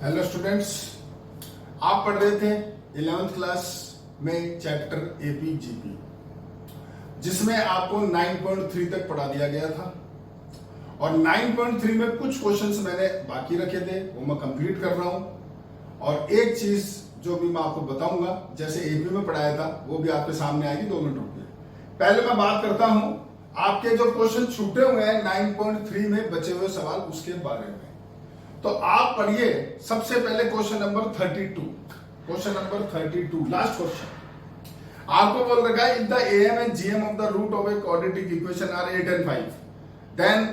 Hello students, आप पढ़ रहे थे 11th क्लास में चैप्टर एपी जीपी, जिसमें आपको 9.3 तक पढ़ा दिया गया था और 9.3 में कुछ क्वेश्चंस मैंने बाकी रखे थे, वो मैं कंप्लीट कर रहा हूं। और एक चीज जो भी मैं आपको बताऊंगा, जैसे एपी में पढ़ाया था, वो भी आपके सामने आएगी। 2 मिनट रुकिए। पहले मैं बात करता हूं आपके जो क्वेश्चन छूटे हुए हैं 9.3 में बचे हुए सवाल, उसके बारे में। तो आप पढ़िए सबसे पहले question number 32। Question number 32, last question. आपको बोल रखा है, if the M and GM of the root of a quadratic equation are 8 and 5, then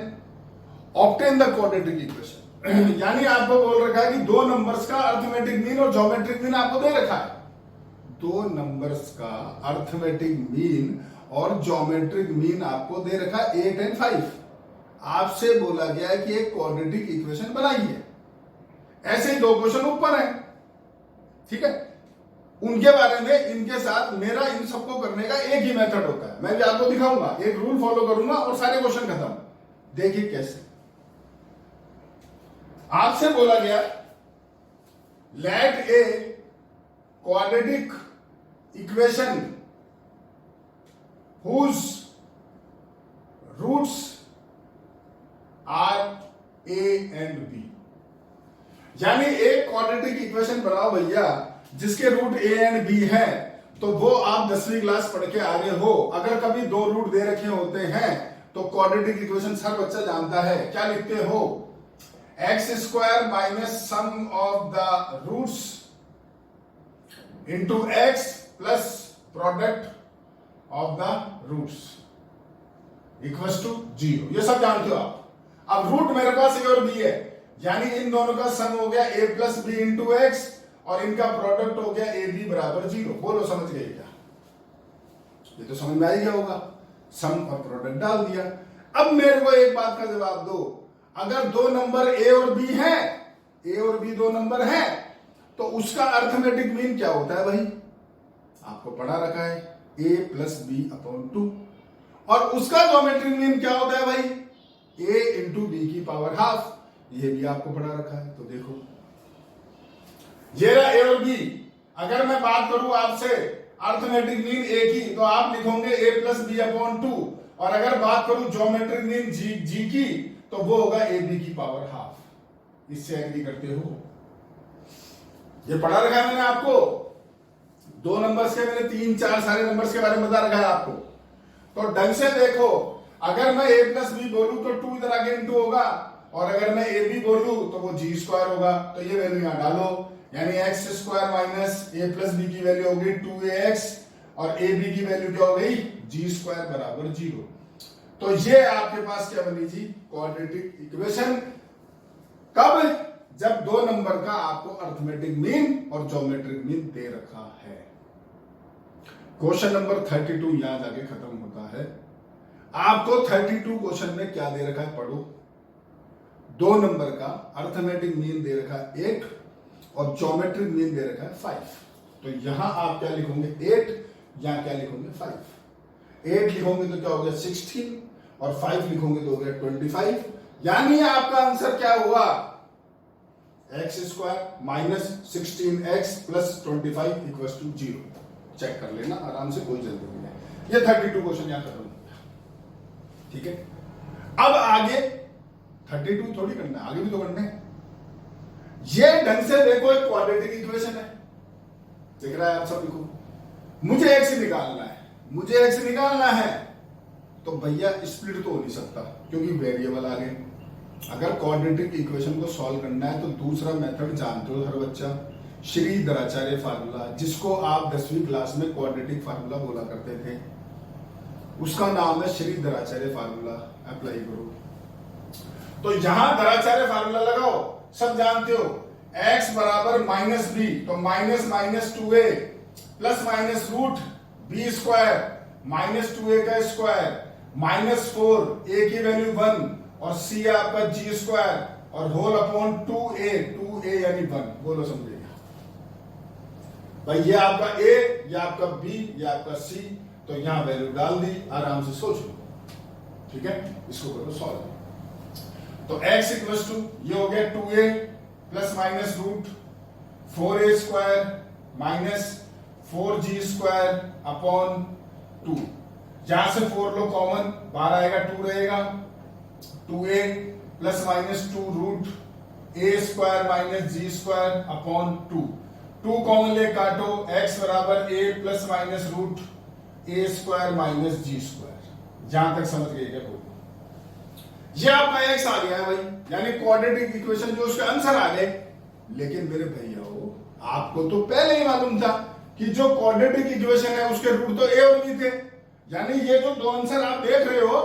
obtain the quadratic equation. यानी आपको बोल रखा है कि दो नंबर्स का अर्थमेटिक मीन और ज्योमेट्रिक मीन आपको दे रखा है। दो नंबर्स का अर्थमेटिक मीन और ज्योमेट्रिक मीन आपको दे रखा है 8 and 5। आपसे बोला गया है कि एक क्वाड्रेटिक इक्वेशन बनाइए। ऐसे ही 2 क्वेश्चन ऊपर हैं, ठीक है। उनके बारे में, इनके साथ मेरा इन सबको करने का एक ही मेथड होता है। मैं भी आपको दिखाऊंगा, एक रूल फॉलो करूंगा और सारे क्वेश्चन खत्म। देखिए कैसे। आपसे बोला गया, let a quadratic equation whose roots are A and B. यानी एक क्वाड्रेटिक इक्वेशन बनाओ भैया जिसके रूट ए एंड बी है। तो वो आप 10वीं क्लास पढ़ के आ रहे हो। अगर कभी 2 रूट दे रखे होते हैं तो क्वाड्रेटिक इक्वेशन हर बच्चा जानता है। क्या लिखते हो? X square minus sum of the roots into X plus product of the roots equals to 0। ये सब जानते हो आप। अब रूट मेरे पास ए और बी है, यानी इन दोनों का सम हो गया a plus B into X और इनका प्रोडक्ट हो गया ए बी बराबर 0। बोलो समझ गए क्या? ये तो समझ में आ ही गया होगा। सम और प्रोडक्ट डाल दिया। अब मेरे को एक बात का जवाब दो, अगर 2 नंबर ए और बी है, ए और बी 2 नंबर है, तो उसका अर्थमेटिक मीन क्या होता है भाई? आपको पढ़ा रखा है a प्लस बी अपॉन 2। और उसका ज्योमेट्रिक मीन क्या होता है भाई? a इंटू बी की पावर हाफ। ये भी आपको पढ़ा रखा है। तो देखो, ये रहा ए और बी। अगर मैं बात करूं आपसे अर्थमेटिक मीन ए की, तो आप लिखोगे a प्लस बी अपॉन 2। और अगर बात करूं ज्योमेट्रिक मीन जी की, तो वो होगा ए बी की पावर हाफ। इससे एग्री करते हो? ये पढ़ा रखा है मैंने आपको। 2 नंबर्स के मैंने 3, 4 सारे नंबर्स के बारे में बता रखा है आपको। तो ढंग से देखो, अगर मैं a प्लस बी बोलूं तो 2 इधर आगे इंटू होगा, और अगर मैं ए बी बोलूं तो वो जी स्क्वायर होगा। तो ये वैल्यू यहां डालो, यानी एक्स स्क्वायर माइनस ए प्लस बी की वैल्यू होगी 2ax और ए बी की वैल्यू क्या हो गई? जी स्क्वायर बराबर 0। तो ये आपके पास क्या बनी जी? Quadratic equation. कब? जब 2 नंबर का आपको अर्थमेटिक मीन और ज्योमेट्रिक मीन दे रखा है। क्वेश्चन नंबर 32 यहां जाके खत्म होता है। आपको 32 क्वेश्चन में क्या दे रखा है पढ़ो। 2 नंबर का अर्थमेटिक मीन दे रखा है 8 और ज्योमेट्रिक मीन दे रखा है 5। तो यहां आप क्या लिखोगे? 8, यहां क्या लिखोगे? 5। 8 लिखोगे तो क्या हो गया? 16 और 5 लिखोगे तो हो गया 25। यानी आपका आंसर क्या हुआ? X square minus 16x plus 25 equals to 0। Check कर लेना आराम से, कोई जल्दी नहीं है। ये 32 क्वेश्चन यहां खत्म। ठीक है, अब आगे 32 थोड़ी करना है, आगे भी तो करना है। ये ढंग से देखो, एक क्वाड्रेटिक इक्वेशन है, दिख रहा है आप सभी को। मुझे एक्स निकालना है, मुझे एक्स निकालना है, तो भैया स्प्लिट तो हो नहीं सकता क्योंकि वेरिएबल आ गए। अगर क्वाड्रेटिक इक्वेशन को सॉल्व करना है तो दूसरा मेथड जानते हो हर बच्चा, श्रीधराचार्य फार्मूला, जिसको आप 10वीं क्लास में क्वाड्रेटिक फार्मूला बोला करते थे, उसका नाम है श्रीधराचार्य फार्मूला। अप्लाई करो। तो यहां धराचार्य फार्मूला लगाओ, सब जानते हो। x बराबर माइनस बी, तो minus minus 2a plus minus root B square minus 2a का स्क्वायर माइनस 4, a की वैल्यू 1 और c आपका जी स्क्वायर और होल अपॉन 2a यानी 1। बोलो समझेगा भाई? ये आपका a, ये आपका b, ये आपका c। तो यहां वैल्यू डाल दी, आराम से सोच लो। ठीक है, इसको करो सॉल्व। तो x इक्वल्स टू ये हो गया 2a plus minus root 4a² minus 4g² upon 2। जहां से 4 लो कॉमन, 12 आएगा, 2 रहेगा, 2a plus minus 2 root a² minus g² upon 2। 2 common ले काटो, x बराबर a plus minus root a² minus g²। जहां तक समझ गए क्या? बोलो। ये आपका x आ गया है भाई, यानी क्वाड्रेटिक इक्वेशन जो उसका आंसर आ गए। लेकिन मेरे भैया आपको तो पहले ही मालूम था कि जो क्वाड्रेटिक इक्वेशन है उसके रूट तो a और b थे। यानी ये जो दो आंसर आप देख रहे हो,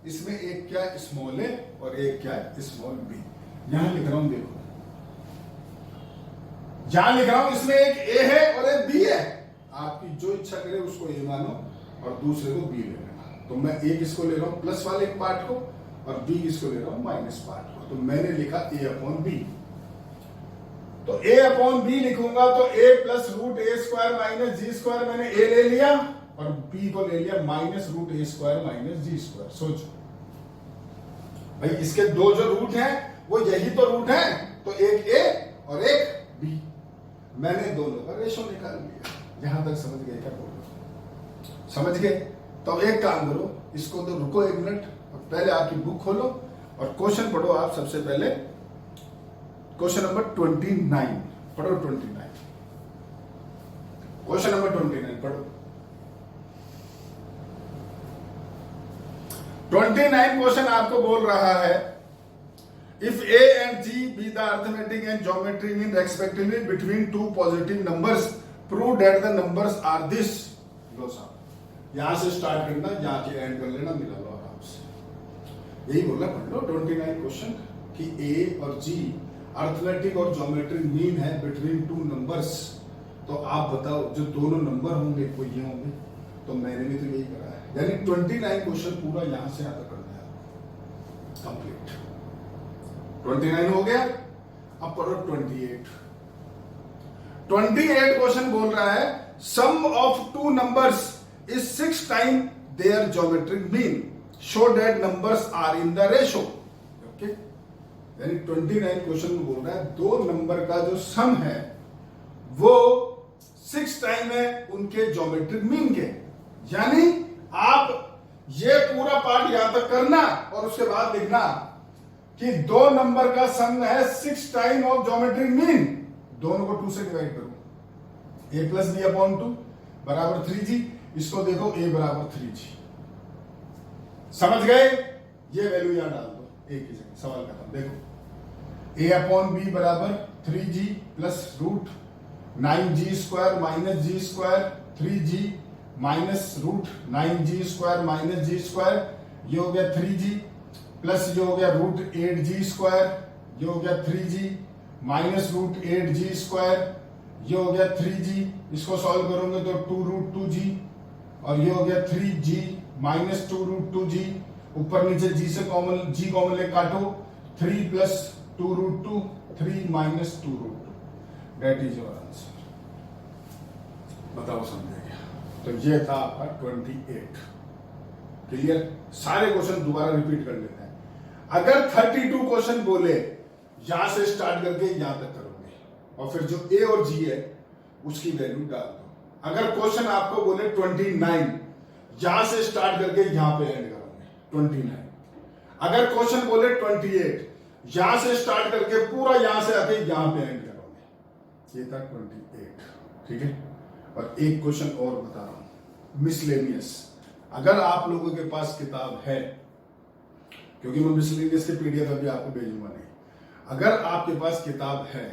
इसमें एक क्या स्मॉल a और एक क्या स्मॉल b। यहां लिख रहा हूं, देखो जहां लिख रहा हूं इसमें एक a है और एक b है। आपकी जो इच्छा करे उसको a मानो और दूसरे को b ले लेना। तो मैं एक इसको ले रहा हूं प्लस वाले पार्ट को और b इसको ले रहा हूं माइनस पार्ट को। तो मैंने लिखा a अपॉन b। तो a अपॉन b लिखूंगा तो a plus root a² minus g² मैंने a ले लिया और b को ले लिया minus root a² minus g²। सोचो भाई, इसके दो जो रूट हैं वो यही तो रूट हैं, तो एक a और एक b। मैंने दोनों का रेशो निकाल लिया। यहां तक समझ गए क्या? बोलो समझ गए। तो एक काम करो, इसको तो रुको 1 मिनट और पहले आपकी बुक खोलो और क्वेश्चन पढ़ो। आप सबसे पहले क्वेश्चन नंबर 29 पढ़ो। 29 क्वेश्चन नंबर 29 पढ़ो। 29 क्वेश्चन आपको बोल रहा है, if a and g be the arithmetic and geometric mean respectively between two positive numbers, prove that the numbers are this। लो साहब, यहां से स्टार्ट करना, जाके एंड कर लेना, मिला लो आराम से। यही बोला, पढ़ लो 29 क्वेश्चन कि a और g अर्थमेटिक और ज्योमेट्रिक मीन है बिटवीन टू नंबर्स। तो आप बताओ जो दोनों नंबर होंगे वो ये होंगे। तो मैंने भी तो यही करा है, यानी 29 क्वेश्चन पूरा यहां से यहां तक करना है कंप्लीट। 29 हो गया। अब पढ़ो 28। 28 क्वेश्चन बोल रहा है, sum of two numbers is 6 time there geometric mean, show that numbers are in the ratio. Okay, यानी 29 क्वेश्चन में बोल रहा है दो नंबर का जो सम है वो 6 टाइम है उनके ज्योमेट्रिक मीन के। यानी आप ये पूरा पार्ट यहां तक करना और उसके बाद लिखना कि दो नंबर का सम है 6 टाइम ऑफ ज्योमेट्रिक मीन। दोनों को 2 से डिवाइड करो, a प्लस बी अपॉन 2 बराबर 3g। इसको देखो a बराबर 3g। समझ गए? ये वैल्यू यहां डाल दो एक ही जगह, सवाल खत्म। देखो a अपॉन b बराबर 3g plus root 9g² minus g² 3g minus root 9g² minus g²। ये हो गया 3g प्लस जो हो गया रूट 8g²। ये हो गया 3g माइनस रूट 8g²। ये हो गया 3g। इसको सॉल्व करोगे तो 2 रूट 2g और ये हो गया 3g माइनस 2 रूट 2g। ऊपर नीचे g से कॉमन, g कॉमन ले काटो, 3 plus 2 root 2, 3 minus 2 root 2। That is your answer. बताओ समझे क्या? तो ये था आपका 28। क्लियर? सारे क्वेश्चन दोबारा रिपीट कर लेते हैं। अगर 32 क्वेश्चन बोले, यहां से स्टार्ट करके यहां तक करोगे और फिर जो a और g है उसकी वैल्यू डाल दो। अगर क्वेश्चन आपको बोले 29, यहां से स्टार्ट करके यहां पे एंड करोगे 29। अगर क्वेश्चन बोले 28, यहां से स्टार्ट करके पूरा यहां से आके यहां पे एंड करोगे। ये था 28। ठीक है? और एक क्वेश्चन और बता रहा हूं, मिसलेनियस। अगर आप लोगों के पास किताब है, क्योंकि मैं मिसलेनियस के पीडीएफ अभी आपको भेजूंगा नहीं, अगर आपके पास किताब है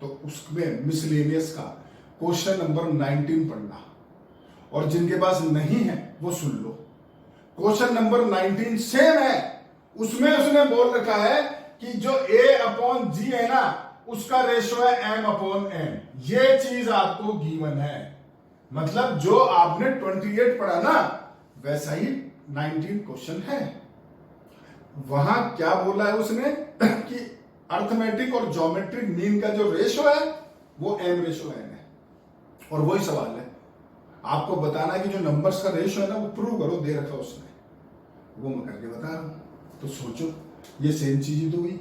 तो उसमें मिसलेनियस का क्वेश्चन नंबर 19 पढ़ना, और जिनके पास नहीं है वो सुन लो। क्वेश्चन नंबर 19 सेम है, उसमें उसने बोल रखा है कि जो a अपॉन g है ना उसका रेशो है m अपॉन n। ये चीज आपको गिवन है, मतलब जो आपने 28 पढ़ा ना वैसा ही 19 क्वेश्चन है। वहां क्या बोला है उसने कि अर्थमेटिक और ज्योमेट्रिक मीन का जो रेशो है वो m रेशो n है। और वही सवाल है, आपको बताना है कि जो नंबर्स का रेशो है ना वो प्रूव करो, दे रखा उसने, वो मैं करके बता रहा हूं। तो सोचो, ये सेम चीज ही तो हुई।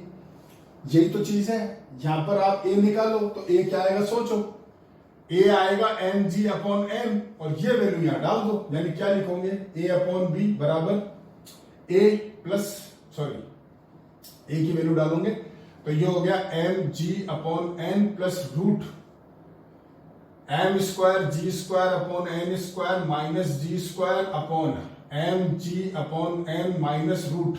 यही तो चीज है। यहां पर आप ए निकालो तो ए क्या आएगा सोचो, ए आएगा एम जी अपॉन एम और ये वैल्यू यहां डाल दो, यानी क्या लिखोगे ए अपॉन बी बराबर ए प्लस सॉरी ए की वैल्यू डालोगे तो ये हो गया M G upon N plus root M square G square upon N square minus G square upon M G upon N minus root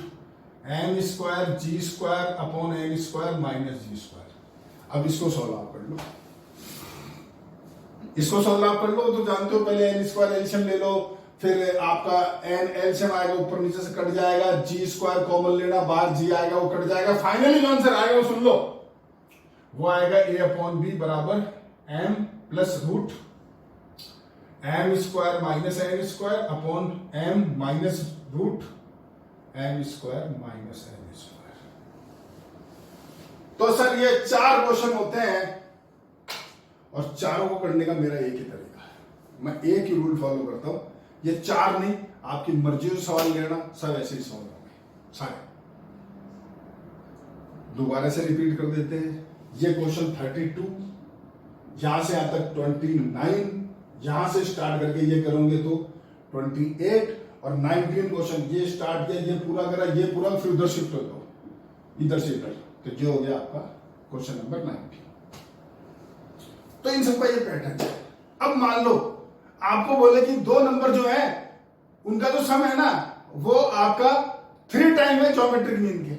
M square G square upon N square minus G square. अब इसको solve out कर लो, इसको solve out कर लो तो जानते हो पहले N square LCM ले लो, फिर आपका एन एलसीएम आएगा ऊपर नीचे से कट जाएगा, जी स्क्वायर कॉमन लेना, बाहर जी आएगा वो कट जाएगा, फाइनली जो आंसर आएगा वो सुन लो, वो आएगा ए अपॉन बी बराबर M plus root M square minus N square upon M minus root M square minus N square. तो सर ये 4 क्वेश्चन होते हैं और चारों को करने का मेरा एक ही तरीका है, मैं एक ही रूल फॉलो करता हूं, ये 4 नहीं आपकी मर्जी से सवाल लेना, सब ऐसे ही सॉल्व होंगे सारे। दोबारा से रिपीट कर देते हैं, ये क्वेश्चन 32 यहां से यहां तक 29, यहां से स्टार्ट करके ये करोगे तो 28 और 19 क्वेश्चन ये स्टार्ट किया, ये पूरा करा, ये पूरा, फिर उधर शिफ्ट हो जाओ, इधर से इधर, तो जो हो गया आपका क्वेश्चन नंबर 19। तो इन सबका ये पैटर्न है। अब मान लो आपको बोले कि 2 नंबर जो है उनका जो सम है ना वो आपका 3 टाइम है ज्योमेट्रिक मीन के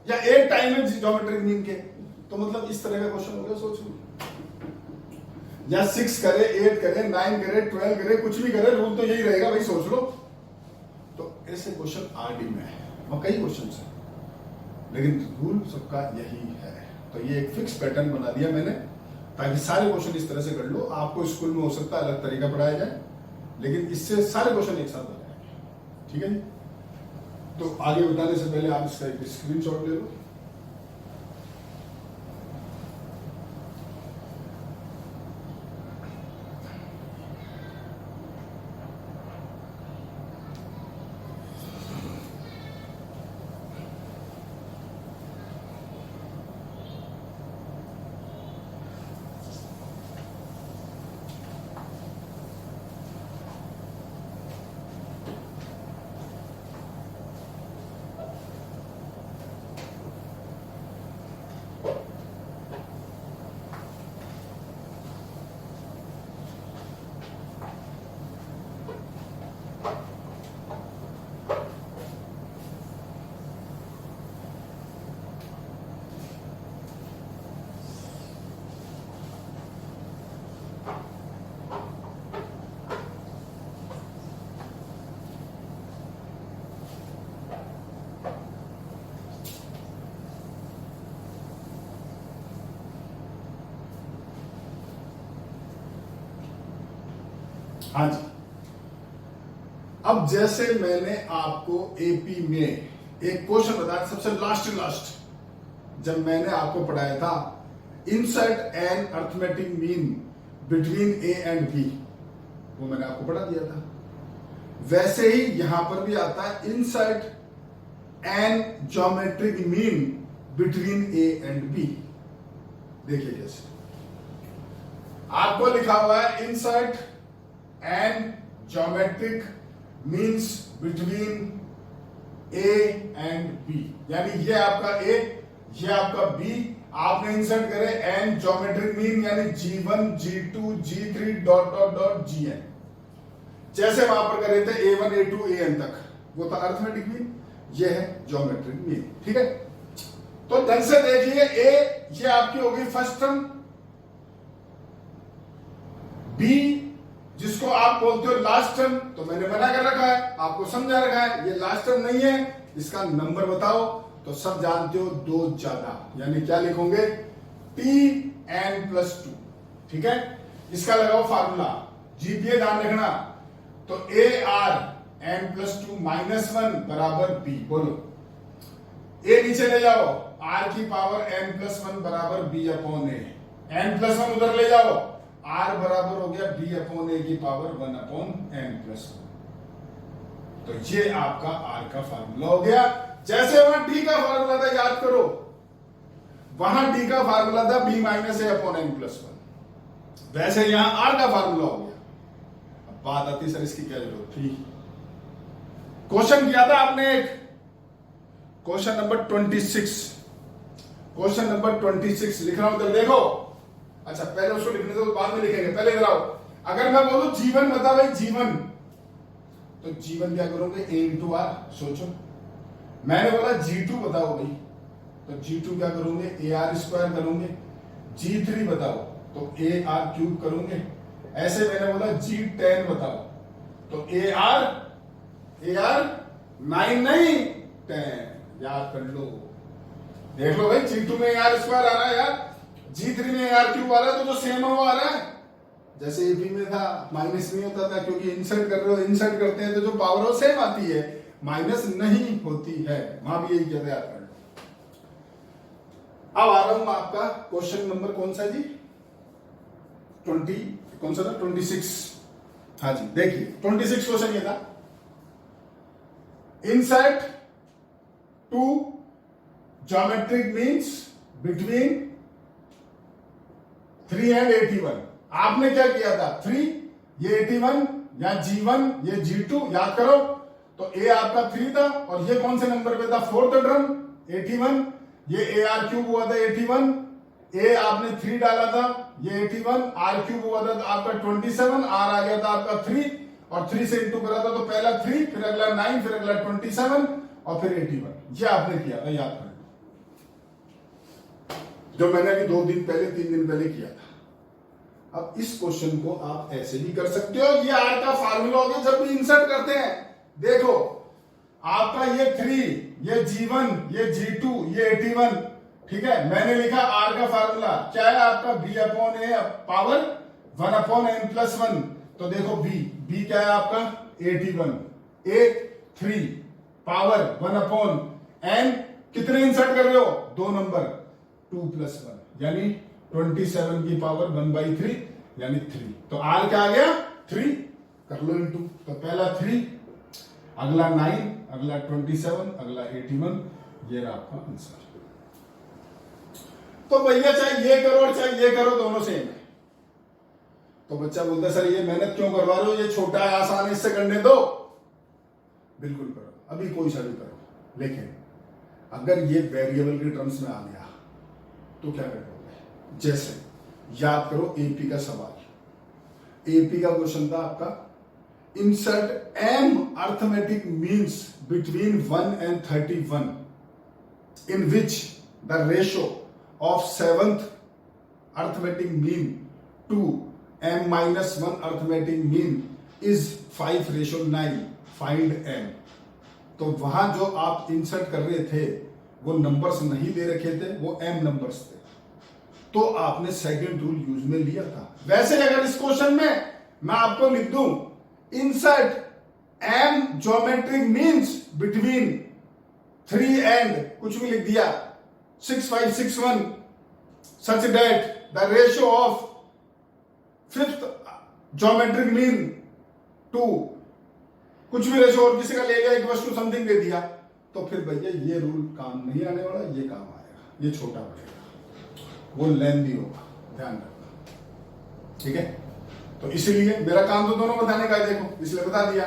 या 8 टाइम है ज्योमेट्रिक मीन के, तो मतलब इस तरह का क्वेश्चन हो गया, सोच लो, या 6 करे, 8 करे, 9 करे, 12 करे, कुछ भी करे, रूल तो यही रहेगा भाई, सोच लो। तो ऐसे क्वेश्चन आरडी में है और कई क्वेश्चन है, लेकिन रूल सबका यही है। तो ये एक फिक्स पैटर्न बना दिया मैंने ताकि सारे क्वेश्चन इस तरह से कर लो। आपको स्कूल में हो सकता है अलग तरीका पढ़ाया जाए, लेकिन इससे सारे क्वेश्चन एक साथ हो जाएंगे, ठीक है जी। तो आगे बताने से पहले आप इसका एक स्क्रीनशॉट ले लो। हाँ जी, अब जैसे मैंने आपको एपी में एक क्वेश्चन बताया सबसे लास्ट जब मैंने आपको पढ़ाया था insert an arithmetic mean between A and B, वो मैंने आपको पढ़ा दिया था। वैसे ही यहां पर भी आता है insert N geometric mean between A and B. देखिए कैसे आपको लिखा हुआ है insert N geometric means between A and B, यानी ये आपका ए, ये आपका बी, आपने इंसर्ट करे एन ज्योमेट्रिक मीन यानी G1 G2 G3 dot dot dot Gn, जैसे वहां पर करे थे A1 A2 AN तक, वो था अर्थमेटिक मीन, ये है ज्योमेट्रिक मीन, ठीक है। तो ढंग से देखिए, ए ये आपकी होगी फर्स्ट टर्म, बी जिसको आप बोलते हो लास्ट टर्म, तो मैंने बना कर रखा है, आपको समझा रखा है, ये लास्ट टर्म नहीं है, इसका नंबर बताओ, तो सब जानते हो 2 ज्यादा, यानी क्या लिखोगे Tn+2, ठीक है। इसका लगाओ फार्मूला, जीपीए ध्यान रखना, तो ARn+2 -1 बराबर b, बोलो ए नीचे ले जाओ, r की पावर n+1 बराबर b अपॉन ए, n+1 उधर ले जाओ, r बराबर हो गया b अपॉन ए की पावर 1 अपॉन n+1, तो ये आपका r का फार्मूला हो गया। जैसे वहां d का फार्मूला था याद करो, वहां डी का फार्मूला था बी माइनस ए अपॉन एन प्लस वन, वैसे यहां आर का फार्मूला हो गया। अब बात आती सर इसकी क्या जरूरत थी। क्वेश्चन किया था आपने एक, क्वेश्चन नंबर 26, क्वेश्चन नंबर 26 लिख रहा हूं इधर देखो। अच्छा पहले उसको लिखने दो, बाद में लिखेंगे, पहले इधर आओ। अगर मैं बोलूं जीवन बता भाई जीवन, तो जीवन क्या करोगे ए इंटू आर, सोचो। मैंने बोला G2 बताओ भाई, तो G2 क्या करोगे ए आर स्क्वायर करोगे। G3 बताओ तो ए आर क्यूब करोगे। ऐसे मैंने बोला G10 बताओ तो ए आर 9 नहीं 10, याद कर लो। देख लो भाई G2 में ए आर स्क्वायर आ रहा है यार, G3 में ए आर क्यूब आ रहा है, तो जो सेम है वो आ रहा है। जैसे एपी में था माइनस नहीं होता था, क्योंकि इंसर्ट कर रहे हो, इंसर्ट करते हैं तो जो पावर है सेम आती है, माइनस नहीं होती है। वहां भी यही कहते हैं। अब आ रहा हूं आपका क्वेश्चन नंबर कौन सा जी, 20 कौन सा था 26। हाँ जी देखिए 26 क्वेश्चन ये था, insert two geometric means between 3 and 81। आपने क्या किया था 3, ये 81 या G1 ये G2, याद करो। तो ए आपका 3 था और ये कौन से नंबर पे था, 4th टर्म 81। ये ए आर क्यूब हुआ था 81, ए आपने 3 डाला था, ये 81, आर क्यूब हुआ था आपका 27, आर आ गया था आपका 3 और 3 से इंटू करा था तो पहला 3, फिर अगला 9, फिर अगला 27 और फिर 81। ये आपने किया था, याद कर लो, जो मैंने अभी 2 दिन पहले 3 दिन पहले किया था। अब इस क्वेश्चन को आप ऐसे भी कर सकते हो, ये आर का फार्मूला हो गया जब भी इंसर्ट करते हैं। देखो आपका ये 3, ये G1, ये G2, ये 81, ठीक है। मैंने लिखा आर का फार्मूला क्या है आपका, बी अपॉन ए पावर 1 अपॉन एन प्लस 1। तो देखो बी क्या है आपका 81, ए 3 पावर 1 अपॉन एन, कितने इंसर्ट कर रहे हो 2 नंबर 2 प्लस 1 यानी 27 की पावर 1/3 यानी 3। तो आर क्या आ गया 3, कर लो इंटू, तो पहला 3, अगला 9, अगला 27, अगला 81, ये रहा आपका आंसर। तो भैया चाहे ये करो और चाहे ये करो दोनों सेम है। तो बच्चा बोलता सर ये मेहनत क्यों करवा रहे हो, ये छोटा है आसान है, इससे करने दो। बिल्कुल करो, अभी कोई सा भी करो, लेकिन अगर ये वेरिएबल के टर्म्स में आ गया तो क्या करोगे। जैसे याद करो एपी का सवाल, एपी का क्वेश्चन था आपका insert M arithmetic means between 1 and 31 in which the ratio of 7th arithmetic mean to m minus 1 arithmetic mean is 5:9, find m। तो वहां जो आप इंसर्ट कर रहे थे वो नंबर्स नहीं दे रखे थे, वो m नंबर्स थे, तो आपने सेकंड रूल यूज में लिया था। वैसे अगर इस क्वेश्चन में मैं आपको लिख दूं insert M geometric means between 3 and कुछ भी लिख दिया 6, 5, 6, 1 such that the ratio of 5th geometric mean to कुछ भी रेशियो और किसी का ले लिया इक्वल टू समथिंग दे दिया, तो फिर भैया ये रूल काम नहीं आने वाला, ये काम आएगा, ये छोटा पड़ेगा, वो लेंथी होगा, ध्यान रखना, ठीक है। तो इसलिए मेरा काम तो दोनों बताने का है, देखो इसलिए बता दिया।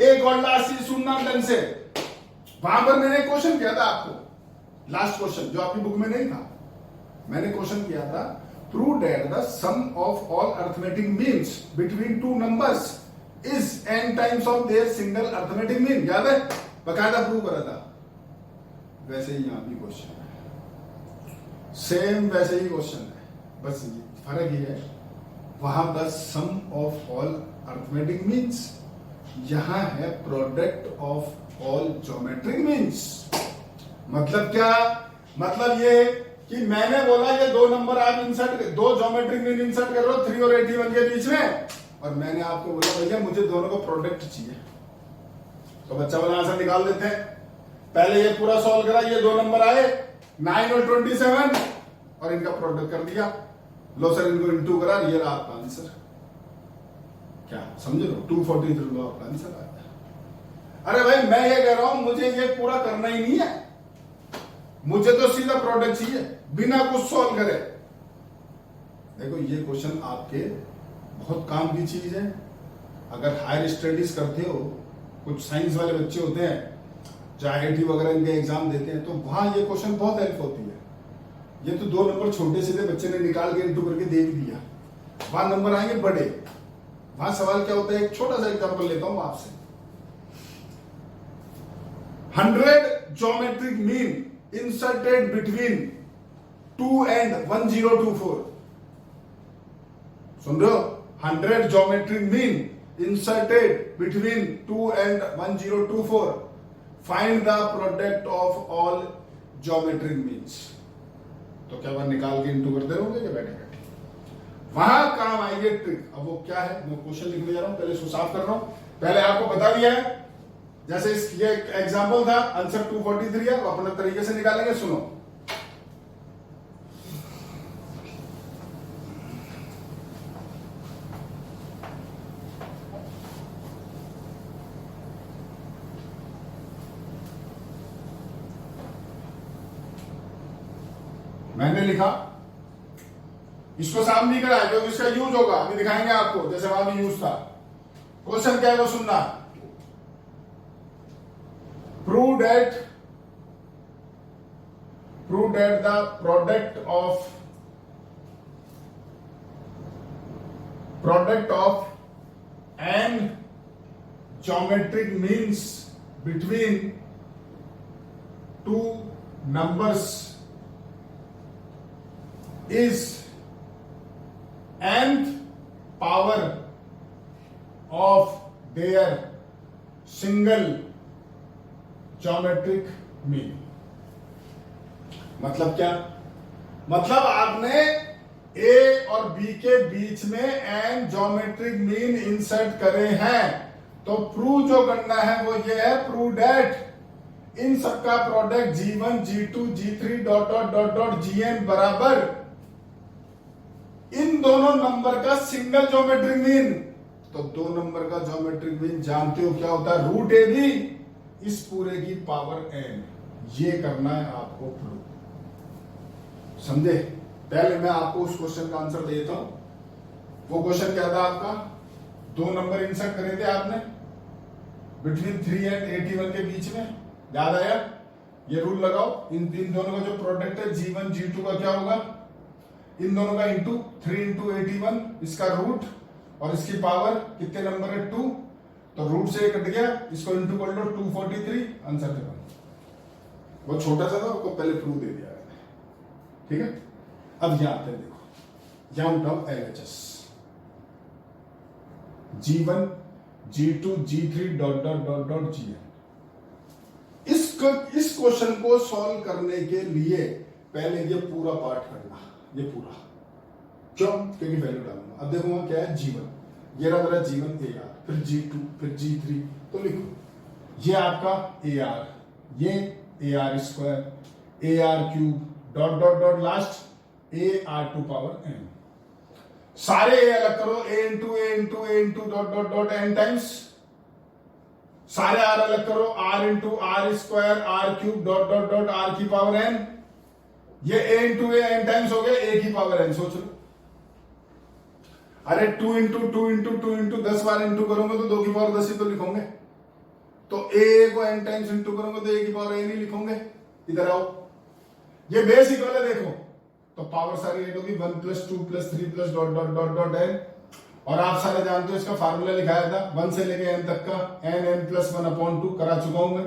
एक और लास्ट चीज सुनना ढंग से, वहां पर मैंने क्वेश्चन किया था आपको, लास्ट क्वेश्चन जो आपकी बुक में नहीं था, मैंने क्वेश्चन किया था prove that the sum of all arithmetic means between 2 numbers is n times of their single arithmetic mean. याद है, बकायदा प्रूव करा था। वैसे ही यहां भी क्वेश्चन है, सेम वैसे ही क्वेश्चन है, बस फर्क ये है वहां पर सम ऑफ ऑल अर्थमेटिक मीन्स, यहां है product of all geometric means. मतलब क्या, मतलब ये कि मैंने बोला ये 2 नंबर आप इंसर्ट, 2 ज्योमेट्रिक मीन इंसर्ट कर रहे हो 3 और 81 के बीच में, और मैंने आपको बोला भैया मुझे दोनों को प्रोडक्ट चाहिए, तो बच्चा वाला आंसर निकाल देते हैं। पहले ये पूरा सॉल्व करा, ये 2 नंबर आए 9 और 27 और इनका प्रोडक्ट कर दिया, लो सर इनको इंटू करा, ये रहा आपका आंसर। क्या समझ लो 243 लो आपका आंसर आया। अरे भाई मैं ये कह रहा हूं मुझे ये पूरा करना ही नहीं है, मुझे तो सीधा प्रोडक्ट चाहिए बिना कुछ सॉल्व करे। देखो ये क्वेश्चन आपके बहुत काम की चीज है। अगर हायर स्टडीज करते हो, कुछ साइंस वाले बच्चे होते हैं जो IIT वगैरह इनके एग्जाम देते हैं, तो वहां ये क्वेश्चन बहुत हेल्प होती है। ये तो 2 नंबर छोटे सीधे बच्चे ने निकाल के इंटू करके दे भी दिया, वहां नंबर आएंगे बड़े। वहां सवाल क्या होता है, एक छोटा सा एग्जाम्पल लेता हूं आपसे। 100 geometric mean inserted between 2 and 1024। सुन रहे हो? 100 geometric mean inserted between 2 and 1024. Find the product of all geometric means। तो क्या वह निकाल के इंटू करते रहोगे या बैठे बैठे? वहां काम आएगी ट्रिक। अब वो क्या है, मैं क्वेश्चन लिखने जा रहा हूं, पहले इसको साफ कर रहा हूं। पहले आपको बता दिया है, जैसे ये एग्जांपल था, आंसर 243 है, वो अपने तरीके से निकालेंगे। सुनो, मैंने लिखा, इसको साफ नहीं करा क्योंकि इसका यूज होगा, अभी दिखाएंगे आपको, जैसे वहां भी यूज था। क्वेश्चन क्या है वो सुनना। Prove that the product of N geometric means between 2 numbers is nth power of their single geometric mean। मतलब क्या? मतलब आपने A और B के बीच में n ज्योमेट्रिक मीन इंसर्ट करे हैं, तो प्रूव जो करना है वो ये है, प्रूव दैट इन सबका product G1 G2 G3 dot dot dot dot Gn बराबर इन दोनों नंबर का सिंगल ज्योमेट्रिक मीन। तो 2 नंबर का ज्योमेट्रिक मीन जानते हो क्या होता है? रूट ए बी इस पूरे की पावर n। ये करना है आपको प्रूव, समझे? पहले मैं आपको उस क्वेश्चन का आंसर देता हूं। वो क्वेश्चन क्या था आपका? 2 नंबर इंसर्ट करे थे आपने बिटवीन 3 and 81 के बीच में, याद आया? ये रूल लगाओ, इन दोनों का जो प्रोडक्ट है G1 G2 का क्या होगा? इन दोनों का इंटू 3 into 81, इसका रूट और इसकी पावर कितने नंबर है? 2। तो रूट से कट गया, इसको इंटू कर लो 243, आंसर खत्म। वो छोटा सा था, उसको पहले प्रूव दे दिया मैंने, ठीक है? अब यहां पे देखो, यहां उठाओ LHS G1 G2 G3 dot dot dot dot Gn। इस क्वेश्चन को सॉल्व करने के लिए पहले ये पूरा पार्ट करना, ये पूरा। क्यों? क्योंकि वैल्यू डालूंगा। अब देखो वहां क्या है? G1, ये रहा मेरा G1 AR, फिर G2, फिर G3, तो लिखो ये आपका AR, ये AR square, AR cube dot dot dot last AR to power n। सारे A अलग करो, A into dot dot dot n times. सारे R अलग करो, R into R square R cube dot dot dot R की power n। ये A into A n times हो गया A की पावर n। सोच लो, अरे 2 इंटू 10 बार इंटू करोगे तो 2 की पावर 10 ही तो लिखोगे। तो A को n टाइम्स इंटू करोगे तो A की पावर n ही लिखोगे। इधर आओ, ये बेसिक वाला देखो, तो पावर सारी ऐड होगी 1 + 2 + 3 + dot dot dot dot n। और आप सारे जानते हो इसका फार्मूला लिखाया था 1 से लेके n तक का, n + 1/2 करा चुका हूं मैं।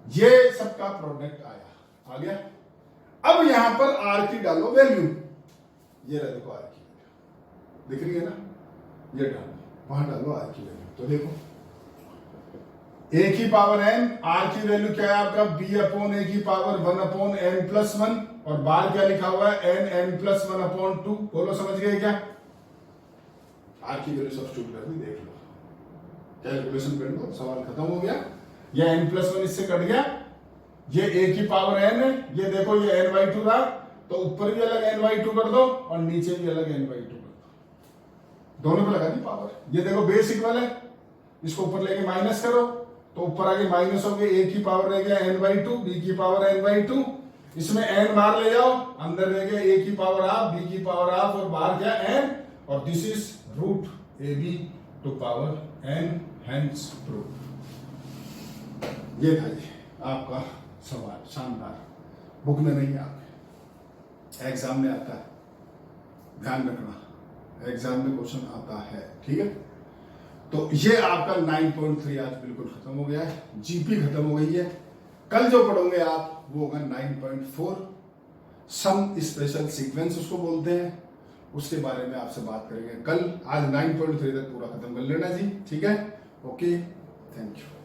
ये सबका प्रोडक्ट आया, आ गया। अब यहां पर R की डालो वैल्यू, ये रहा देखो R की वैल्यू दिख रही है ना, ये डालो, वहां डालो R की वैल्यू। तो देखो A की पावर n, R की वैल्यू क्या है आपका? B/A की पावर 1/n + 1, और बाहर क्या लिखा हुआ है? n + 1/2। बोलो समझ गए क्या? R की वैल्यू सब्स्टिट्यूट कर दी, देख लो, कैलकुलेशन कर लो, सवाल खत्म हो गया। ये n + 1 इससे कट गया, ये A की पावर n है, ये देखो ये n/2 था, तो ऊपर भी अलग n/2 कर दो और नीचे भी अलग n/2 कर दो, दोनों पे लगा दी पावर। ये देखो बेस इक्वल है, इसको ऊपर लेके माइनस करो तो ऊपर आगे माइनस हो गया, A की पावर रह गया n/2, B की पावर n/2, इसमें n बार ले जाओ, अंदर लेके a की पावर हाफ, b की पावर हाफ और बाहर क्या n, और this is root ab to power n, hence proof. ये था जी आपका सवाल, शानदार, बुक में नहीं है, आपके एग्जाम में आता है, ध्यान रखना, एग्जाम में क्वेश्चन आता है, ठीक है। तो ये आपका 9.3 आज बिल्कुल खत्म हो गया है, जीपी खत्म हो गई है। कल जो पढ़ोगे आप वो होगा 9.4 सम स्पेशल सीक्वेंस उसको बोलते हैं, उसके बारे में आपसे बात करेंगे कल। आज 9.3 तक पूरा खत्म कर लेना जी, ठीक है। Okay, thank you.